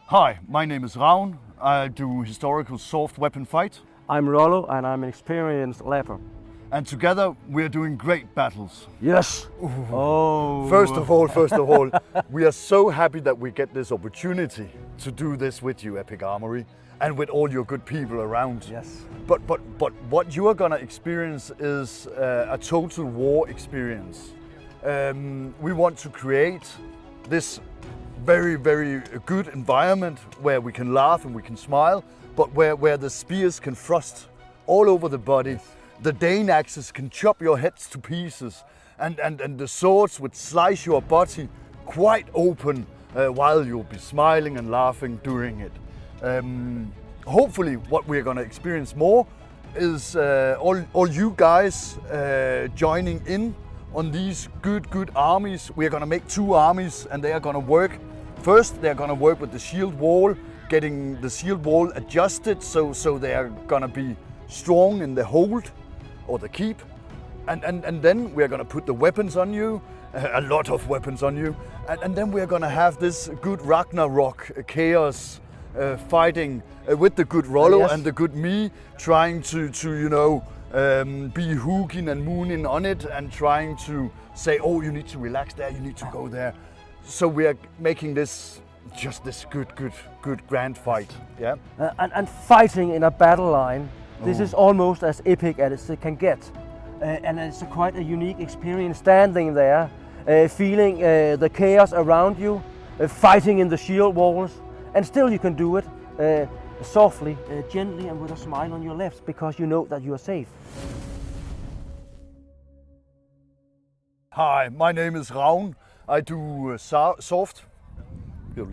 Hi, my name is Ravn. I do historical soft weapon fight. I'm Rollo and I'm an experienced LARPer. And together we're doing great battles. Yes! Oh! First of all, we are so happy that we get this opportunity to do this with you, Epic Armoury, and with all your good people around. Yes. But what you are gonna experience is a total war experience. We want to create this very, very good environment where we can laugh and we can smile, but where the spears can thrust all over the body. The Dane axes can chop your heads to pieces, and the swords would slice your body quite open while you'll be smiling and laughing during it. Hopefully what we're gonna experience more is all you guys joining in on these good armies. We're gonna make 2 armies and they are gonna work. First, they're gonna work with the shield wall, getting the shield wall adjusted so they are gonna be strong in the hold or the keep. And then we're gonna put the weapons on you, a lot of weapons on you. And then we're gonna have this good Ragnarok chaos fighting with the good Rollo Yes. and the good me, trying to be hooking and mooning on it and trying to say, oh, you need to relax there, you need to go there. So we are making this just this good grand fight, yeah. And fighting in a battle line, this is almost as epic as it can get. And it's quite a unique experience standing there, feeling the chaos around you, fighting in the shield walls, and still you can do it softly, gently and with a smile on your lips because you know that you are safe. Hi, my name is Ravn. I do soft